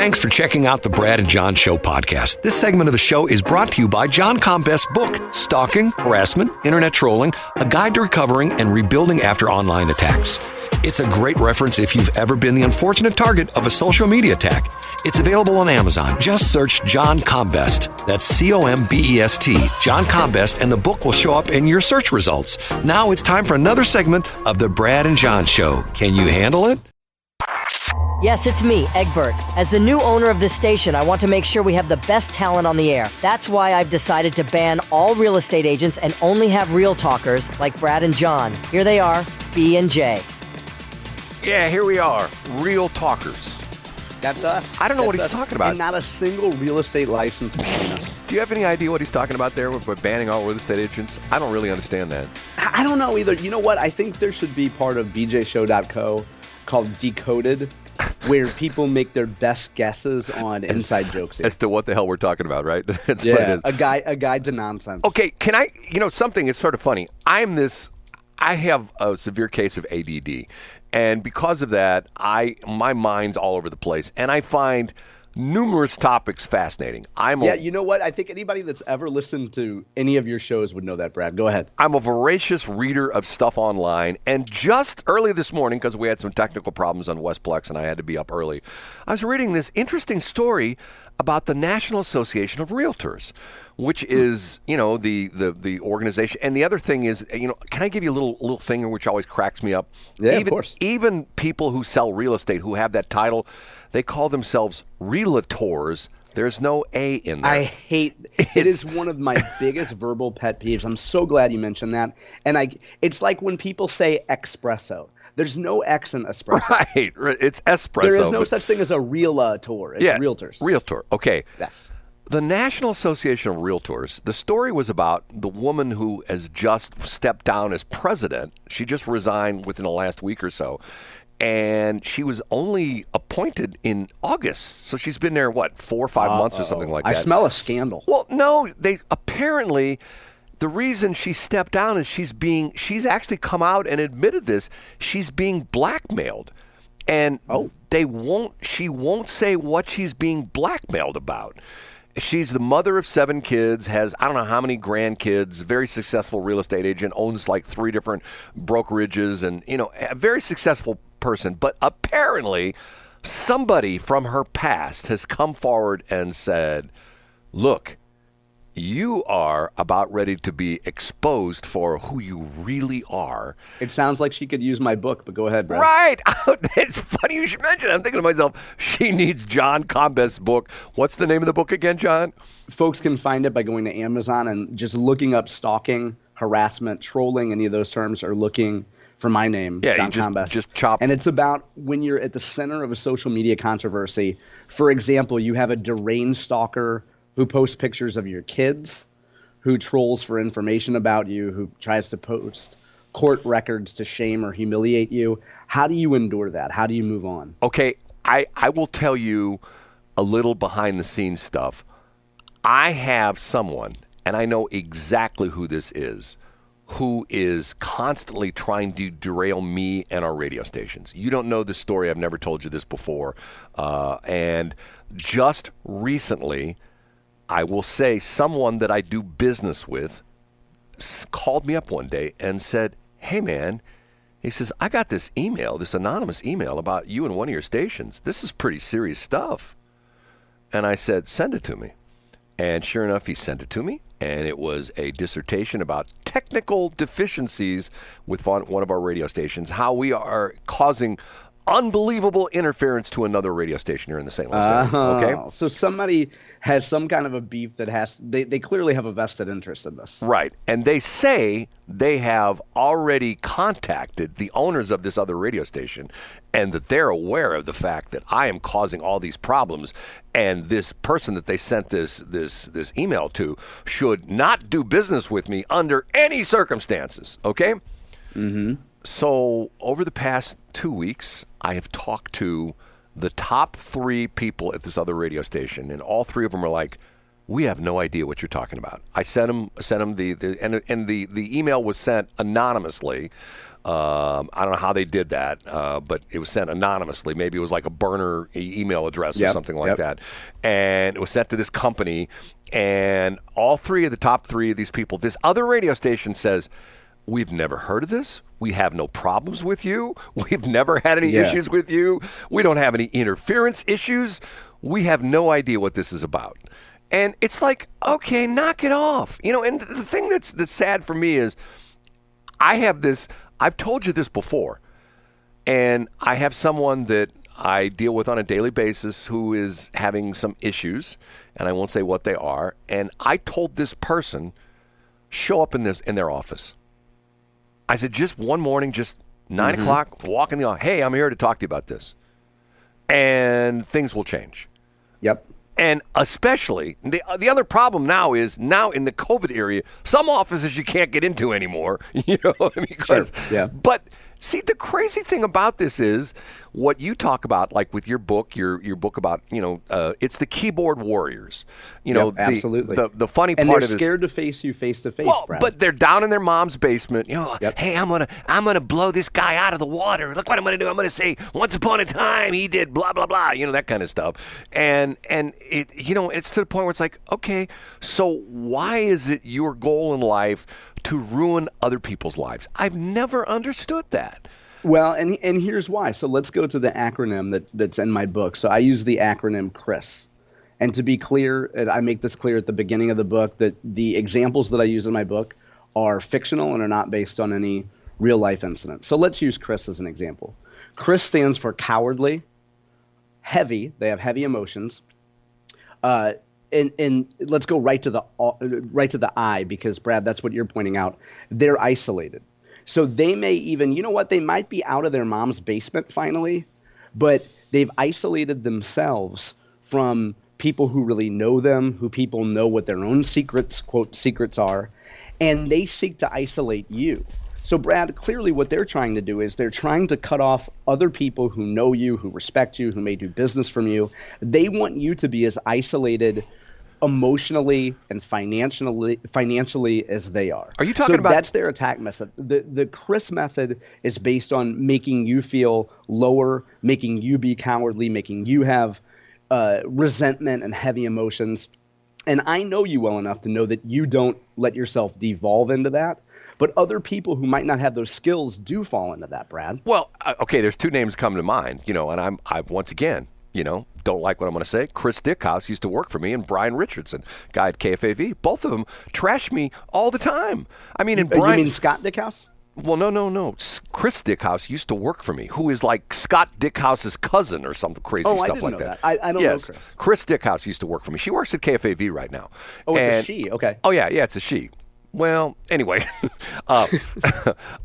Thanks for checking out the Brad and John Show podcast. This segment of the show is brought to you by John Combest's book, Stalking, Harassment, Internet Trolling, A Guide to Recovering and Rebuilding After Online Attacks. It's a great reference if you've ever been the unfortunate target of a social media attack. It's available on Amazon. Just search John Combest. That's C-O-M-B-E-S-T, John Combest, and the book will show up in your search results. Now it's time for another segment of the Brad and John Show. Can you handle it? Yes, it's me, Egbert. As the new owner of this station, I want to make sure we have the best talent on the air. That's why I've decided to ban all real estate agents and only have real talkers like Brad and John. Here they are, B and J. Yeah, here we are, real talkers. That's us. I don't know what he's talking about. And not a single real estate license between us. Do you have any idea what he's talking about there with banning all real estate agents? I don't really understand that. I don't know either. You know what? I think there should be part of bjshow.co called Decoded, where people make their best guesses on inside jokes. As to what the hell we're talking about, right? That's yeah, what it is. a guide to nonsense. Okay, can I, something is sort of funny. I have a severe case of ADD. And because of that, my mind's all over the place. And I find numerous topics fascinating. You know what? I think anybody that's ever listened to any of your shows would know that, Brad. Go ahead. I'm a voracious reader of stuff online. And just early this morning, because we had some technical problems on Westplex and I had to be up early, I was reading this interesting story about the National Association of Realtors, which is, the organization. And the other thing is, can I give you a little thing which always cracks me up? Yeah, of course. Even people who sell real estate who have that title, they call themselves realtors. There's no A in there. I hate it. Is one of my biggest verbal pet peeves. I'm so glad you mentioned that. And it's like when people say espresso. There's no X in espresso. Right. It's espresso. There is no such thing as a realtor. It's realtors. Realtor. Okay. Yes. The National Association of Realtors, the story was about the woman who has just stepped down as president. She just resigned within the last week or so. And she was only appointed in August. So she's been there, 4 or 5 months or something like that. I smell a scandal. Well, no, apparently the reason she stepped down is she's actually come out and admitted this. She's being blackmailed. And she won't say what she's being blackmailed about. She's the mother of 7 kids, has I don't know how many grandkids, very successful real estate agent, owns like 3 different brokerages, and a very successful person. But apparently somebody from her past has come forward and said, look, you are about ready to be exposed for who you really are. It sounds like she could use my book, but go ahead, Brad. Right. It's funny you should mention it. I'm thinking to myself, she needs John Combest's book. What's the name of the book again, John? Folks can find it by going to Amazon and just looking up stalking, harassment, trolling, any of those terms, or looking for my name, John Combest. Just chop. And it's about when you're at the center of a social media controversy. For example, you have a deranged stalker who posts pictures of your kids, who trolls for information about you, who tries to post court records to shame or humiliate you. How do you endure that? How do you move on? Okay, I will tell you a little behind-the-scenes stuff. I have someone, and I know exactly who this is, who is constantly trying to derail me and our radio stations. You don't know this story. I've never told you this before. And just recently, I will say someone that I do business with called me up one day and said, hey, man, he says, I got this email, this anonymous email about you and one of your stations. This is pretty serious stuff. And I said, send it to me. And sure enough, he sent it to me. And it was a dissertation about technical deficiencies with one of our radio stations, how we are causing unbelievable interference to another radio station here in the St. Louis area. Okay? So somebody has some kind of a beef that they clearly have a vested interest in this. Right. And they say they have already contacted the owners of this other radio station and that they're aware of the fact that I am causing all these problems, and this person that they sent this email to should not do business with me under any circumstances. Okay? Mm-hmm. So over the past 2 weeks, I have talked to the top 3 people at this other radio station, and all 3 of them are like, we have no idea what you're talking about. I sent him the email was sent anonymously. I don't know how they did that, but it was sent anonymously. Maybe it was like a burner email address or something like that. And it was sent to this company, and the top three of these people, this other radio station says, we've never heard of this. We have no problems with you. We've never had any issues with you. We don't have any interference issues. We have no idea what this is about. And it's like, okay, knock it off. And the thing that's sad for me is I've told you this before, and I have someone that I deal with on a daily basis who is having some issues, and I won't say what they are, and I told this person, show up in their office. I said, just one morning, just 9 o'clock, walk in the office. Hey, I'm here to talk to you about this. And things will change. Yep. And especially, the other problem now is, in the COVID area, some offices you can't get into anymore. You know what I mean? Sure. Yeah. But see, the crazy thing about this is what you talk about, like with your book, your book about, it's the keyboard warriors. Absolutely. The funny and part they're of it is, scared to face you face to face, Brad. but they're down in their mom's basement. Hey, I'm gonna blow this guy out of the water. Look what I'm gonna do. I'm gonna say, once upon a time he did blah blah blah. That kind of stuff. And it, it's to the point where it's like, okay, so why is it your goal in life to ruin other people's lives? I've never understood that. Well, and here's why. So let's go to the acronym that's in my book. So I use the acronym CHRIS. And to be clear, and I make this clear at the beginning of the book, that the examples that I use in my book are fictional and are not based on any real life incidents. So let's use CHRIS as an example. CHRIS stands for cowardly, heavy. They have heavy emotions. And let's go right to the I, because Brad, that's what you're pointing out. They're isolated. So they may even, they might be out of their mom's basement finally, but they've isolated themselves from people who really know them, who people know what their own secrets, quote, secrets are, and they seek to isolate you. So Brad, clearly what they're trying to do is they're trying to cut off other people who know you, who respect you, who may do business from you. They want you to be as isolated emotionally and financially as they are. Are you talking about? That's their attack method. The CHRIS method is based on making you feel lower, making you be cowardly, making you have resentment and heavy emotions. And I know you well enough to know that you don't let yourself devolve into that. But other people who might not have those skills do fall into that, Brad. Well, okay, there's two names come to mind, and I've once again, don't like what I'm going to say. Chris Dickhouse used to work for me, and Brian Richardson, guy at KFAV. Both of them trash me all the time. I mean, You mean Scott Dickhouse? Well, no. Chris Dickhouse used to work for me, who is like Scott Dickhouse's cousin or some crazy stuff like that. I don't know Chris. Chris Dickhouse used to work for me. She works at KFAV right now. Oh, it's a she. Okay. Oh, yeah, it's a she. Well, anyway. Yeah,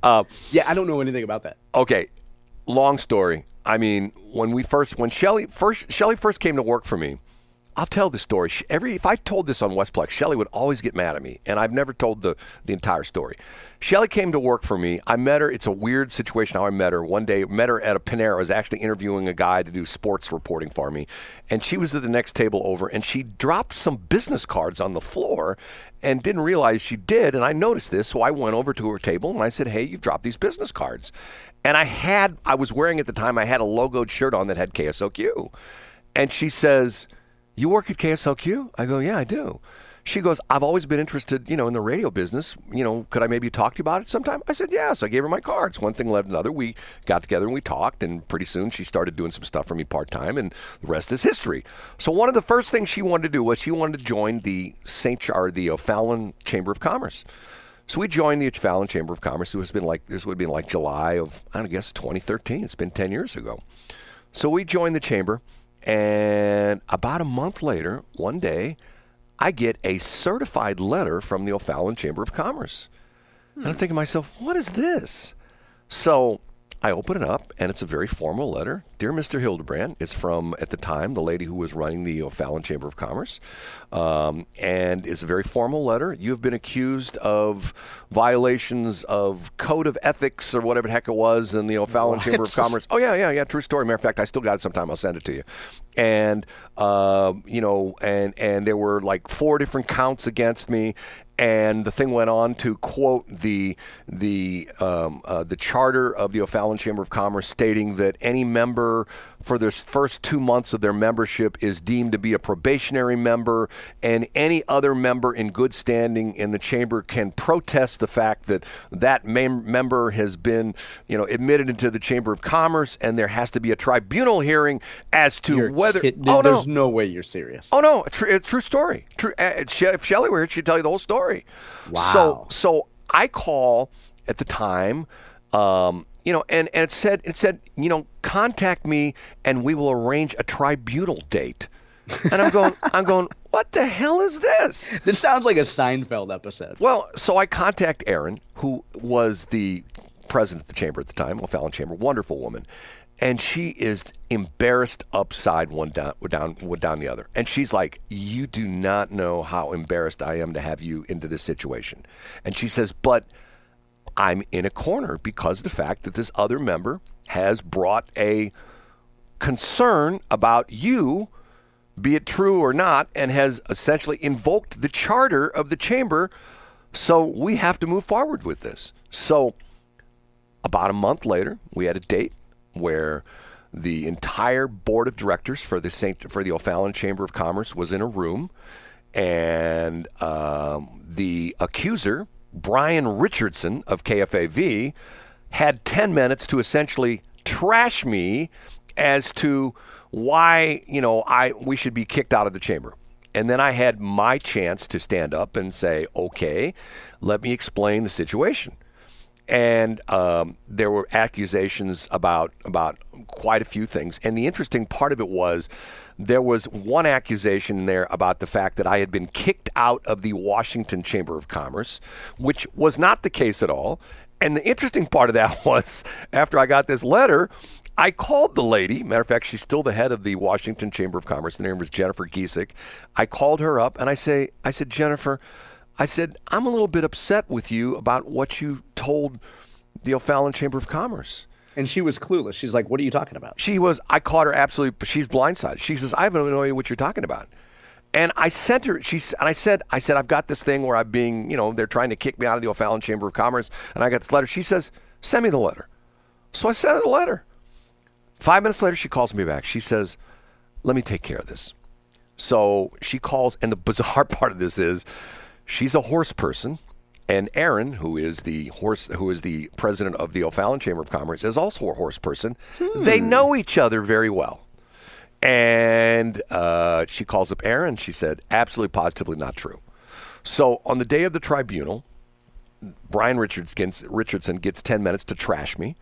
I don't know anything about that. Okay, long story. I mean, when Shelly first came to work for me, I'll tell the story. If I told this on Westplex, Shelly would always get mad at me, and I've never told the entire story. Shelly came to work for me. I met her. It's a weird situation how I met her. One day, met her at a Panera. I was actually interviewing a guy to do sports reporting for me, and she was at the next table over, and she dropped some business cards on the floor and didn't realize she did, and I noticed this, so I went over to her table, and I said, hey, you've dropped these business cards. And I was wearing at the time, I had a logoed shirt on that had KSOQ. And she says, you work at KSLQ? I go, yeah, I do. She goes, I've always been interested, in the radio business. Could I maybe talk to you about it sometime? I said, yeah. So I gave her my cards. One thing led to another. We got together and we talked, and pretty soon she started doing some stuff for me part-time, and the rest is history. So one of the first things she wanted to do was she wanted to join the O'Fallon Chamber of Commerce. So we joined the O'Fallon Chamber of Commerce. This would have been like July of, 2013. It's been 10 years ago. So we joined the chamber. And about a month later, one day, I get a certified letter from the O'Fallon Chamber of Commerce. And I'm thinking to myself, what is this? So I open it up, and it's a very formal letter. Dear Mr. Hildebrand, it's from, at the time, the lady who was running the O'Fallon Chamber of Commerce. And it's a very formal letter. You have been accused of violations of code of ethics or whatever the heck it was in the O'Fallon Chamber of Commerce. Oh, yeah, true story. Matter of fact, I still got it sometime. I'll send it to you. And, and there were like 4 different counts against me. And the thing went on to quote the charter of the O'Fallon Chamber of Commerce, stating that any member for the first 2 months of their membership is deemed to be a probationary member, and any other member in good standing in the chamber can protest the fact that that member has been, admitted into the Chamber of Commerce, and there has to be a tribunal hearing as to whether. There's no way you're serious. Oh no, true story. True. If Shelley were here, she'd tell you the whole story. Wow. So I call at the time, and it said, contact me and we will arrange a tribunal date. And I'm going, what the hell is this? This sounds like a Seinfeld episode. Well, so I contact Erin, who was the president of the chamber at the time, O'Fallon Chamber, wonderful woman. And she is embarrassed upside one down the other. And she's like, you do not know how embarrassed I am to have you into this situation. And she says, but I'm in a corner because of the fact that this other member has brought a concern about you, be it true or not, and has essentially invoked the charter of the chamber. So we have to move forward with this. So about a month later, we had a date where the entire board of directors for the O'Fallon Chamber of Commerce was in a room, and the accuser, Brian Richardson of KFAV, had 10 minutes to essentially trash me as to why we should be kicked out of the chamber. And then I had my chance to stand up and say, okay, let me explain the situation. And there were accusations about quite a few things. And the interesting part of it was there was one accusation there about the fact that I had been kicked out of the Washington Chamber of Commerce, which was not the case at all. And the interesting part of that was after I got this letter, I called the lady. Matter of fact, she's still the head of the Washington Chamber of Commerce. Her name was Jennifer Giesick. I called her up and I said, Jennifer, I'm a little bit upset with you about what you told the O'Fallon Chamber of Commerce. And she was clueless. She's like, what are you talking about? I caught her absolutely, she's blindsided. She says, I have no idea what you're talking about. And I sent her, I said, I've got this thing where I'm being, they're trying to kick me out of the O'Fallon Chamber of Commerce, and I got this letter. She says, send me the letter. So I sent her the letter. 5 minutes later, she calls me back. She says, let me take care of this. So she calls, and the bizarre part of this is, she's a horse person, and Erin, who is the president of the O'Fallon Chamber of Commerce, is also a horse person. They know each other very well. And she calls up Erin. She said, absolutely, positively not true. So on the day of the tribunal, Brian Richardson gets 10 minutes to trash me.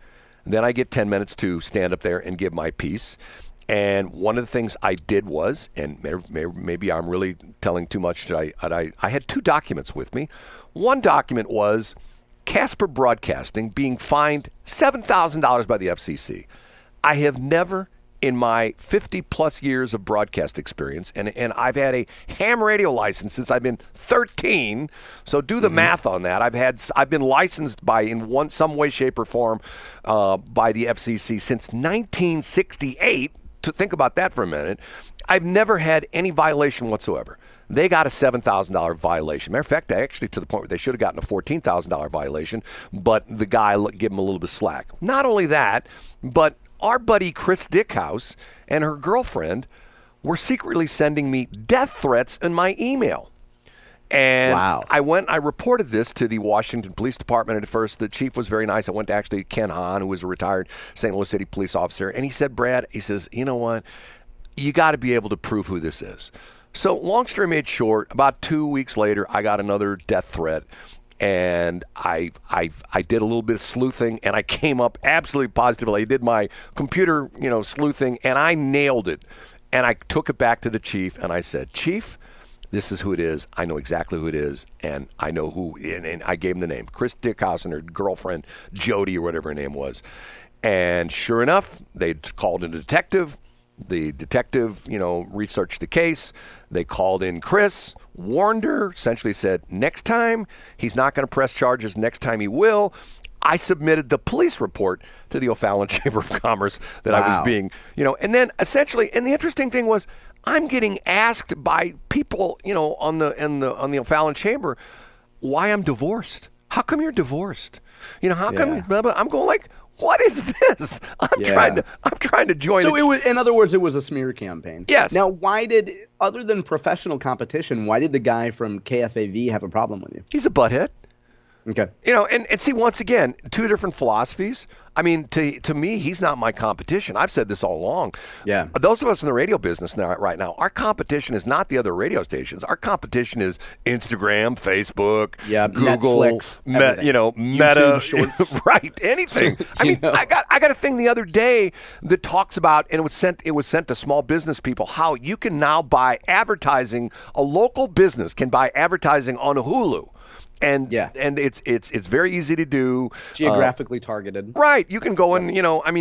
Then I get 10 minutes to stand up there and give my piece. And one of the things I did was, and maybe I'm really telling too much, I had 2 documents with me. One document was Casper Broadcasting being fined $7,000 by the FCC. I have never, in my 50-plus years of broadcast experience, and I've had a ham radio license since I've been 13, so do the math on that. I've been licensed in some way, shape, or form by the FCC since 1968. To think about that for a minute, I've never had any violation whatsoever. They got a $7,000 violation. Matter of fact, actually to the point where they should have gotten a $14,000 violation, but the guy gave him a little bit of slack. Not only that, but our buddy Chris Dickhouse and her girlfriend were secretly sending me death threats in my email. And wow. I reported this to the Washington Police Department at first. The chief was very nice. I went to actually Ken Hahn, who was a retired St. Louis City police officer, and he said, Brad, he says, you know what? You got to be able to prove who this is. So long story made short, about 2 weeks later, I got another death threat, and I did a little bit of sleuthing, and I came up absolutely positively. I did my computer, sleuthing, and I nailed it. And I took it back to the chief, and I said, Chief, this is who it is. I know exactly who it is, and I know who, and I gave him the name, Chris Dickhouse and her girlfriend, Jody, or whatever her name was. And sure enough, they called in a detective. The detective, researched the case. They called in Chris, warned her, essentially said, next time he's not going to press charges. Next time he will. I submitted the police report to the O'Fallon Chamber of Commerce that I was being, and then essentially, and the interesting thing was, I'm getting asked by people, on the O'Fallon Chamber, why I'm divorced. How come you're divorced? How come? Blah, blah. I'm going like, what is this? I'm trying to join. So it was, in other words, it was a smear campaign. Yes. Now, other than professional competition, why did the guy from KFAV have a problem with you? He's a butthead. Okay. And see, once again, two different philosophies. I mean, to me, he's not my competition. I've said this all along. Yeah. Those of us in the radio business right now, our competition is not the other radio stations. Our competition is Instagram, Facebook, Google, Netflix, Meta, YouTube Shorts. right? Anything. I mean, I got a thing the other day that talks about, and it was sent to small business people, how you can now buy advertising. A local business can buy advertising on Hulu. And it's very easy to do. Geographically targeted. Right. You can go and,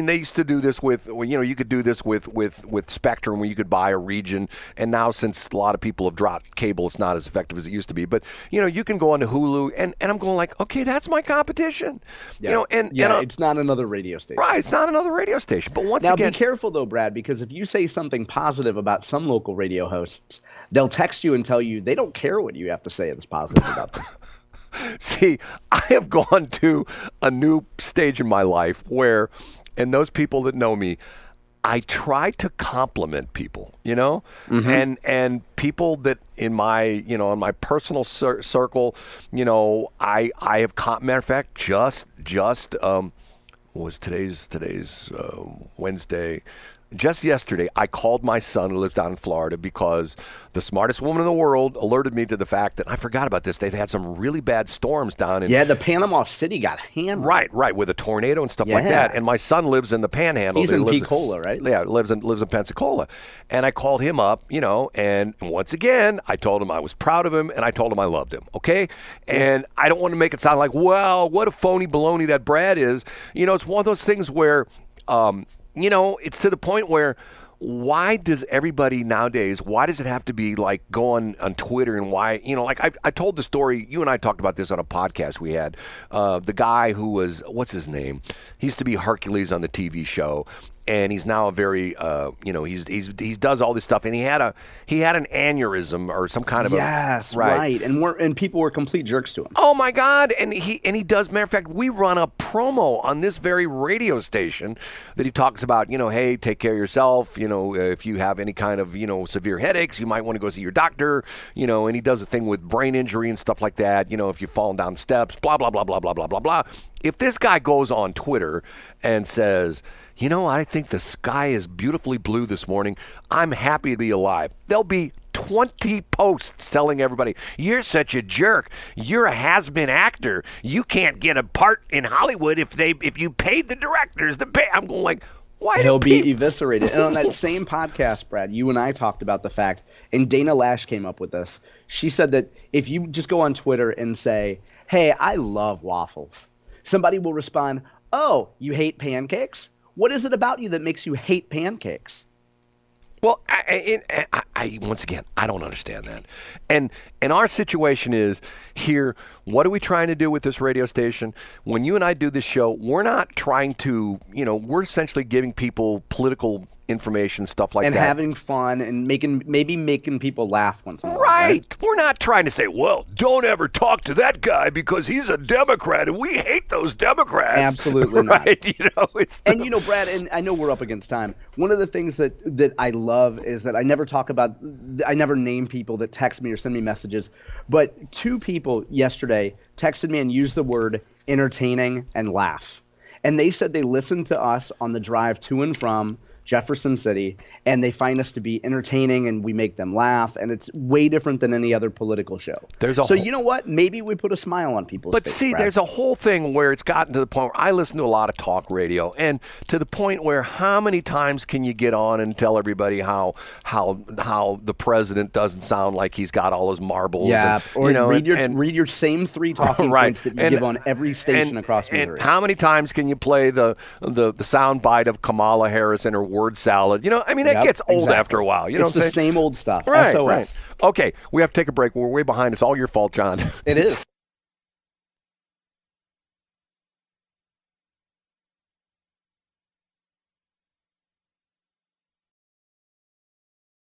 they used to do this with, you could do this with Spectrum, where you could buy a region. And now, since a lot of people have dropped cable, it's not as effective as it used to be. But, you can go onto Hulu, and I'm going like, okay, that's my competition. Yeah. It's not another radio station. Right. It's not another radio station. But once again. Now, be careful, though, Brad, because if you say something positive about some local radio hosts, they'll text you and tell you they don't care what you have to say that's positive about them. See, I have gone to a new stage in my life where, and those people that know me, I try to compliment people, mm-hmm. and people that in my, in my personal circle, I have, matter of fact, just was today's Wednesday. Just yesterday, I called my son who lives down in Florida because the smartest woman in the world alerted me to the fact that I forgot about this. They've had some really bad storms down in... Yeah, the Panama City got hammered. Right, with a tornado and stuff like that. And my son lives in the Panhandle. He's in Pensacola, right? Yeah, lives in Pensacola. And I called him up, and once again, I told him I was proud of him, and I told him I loved him, okay? And I don't want to make it sound like, well, what a phony baloney that Brad is. It's one of those things where... it's to the point where why does everybody nowadays, why does it have to be like going on Twitter and why, I told the story, you and I talked about this on a podcast we had, the guy who was, what's his name? He used to be Hercules on the TV show. And he's now a very, he does all this stuff, and he had an aneurysm or some kind of right, and people were complete jerks to him. Oh my God, and he does. Matter of fact, we run a promo on this very radio station that he talks about. Hey, take care of yourself. If you have any kind of severe headaches, you might want to go see your doctor. And he does a thing with brain injury and stuff like that. If you've fallen down steps, blah blah blah blah blah blah blah blah. If this guy goes on Twitter and says, I think the sky is beautifully blue this morning. I'm happy to be alive. There'll be 20 posts telling everybody, you're such a jerk. You're a has-been actor. You can't get a part in Hollywood if you paid the directors to pay. I'm going like, why? He'll be eviscerated. And on that same podcast, Brad, you and I talked about the fact, and Dana Lash came up with this. She said that if you just go on Twitter and say, hey, I love waffles, somebody will respond, oh, you hate pancakes? What is it about you that makes you hate pancakes? Well, I once again, I don't understand that. And our situation is here, what are we trying to do with this radio station? When you and I do this show, we're not trying to, we're essentially giving people political information, stuff like that. And having fun and making people laugh once in a while. Right. We're not trying to say, well, don't ever talk to that guy because he's a Democrat and we hate those Democrats. Absolutely not. Right. Brad, and I know we're up against time. One of the things that I love is that I never name people that text me or send me messages, but 2 people yesterday texted me and used the word entertaining and laugh. And they said they listened to us on the drive to and from Jefferson City, and they find us to be entertaining, and we make them laugh, and it's way different than any other political show. You know what? Maybe we put a smile on people's face. But see, Brad. there's a whole thing where it's gotten to the point where I listen to a lot of talk radio, and to the point where how many times can you get on and tell everybody how the president doesn't sound like he's got all his marbles? Yeah, and, read your same 3 talking points that you give on every station across Missouri. And how many times can you play the sound bite of Kamala Harris and her word salad? It gets old after a while. It's the same old stuff. Right, SOS. right. Okay, we have to take a break. We're way behind. It's all your fault, John. It is.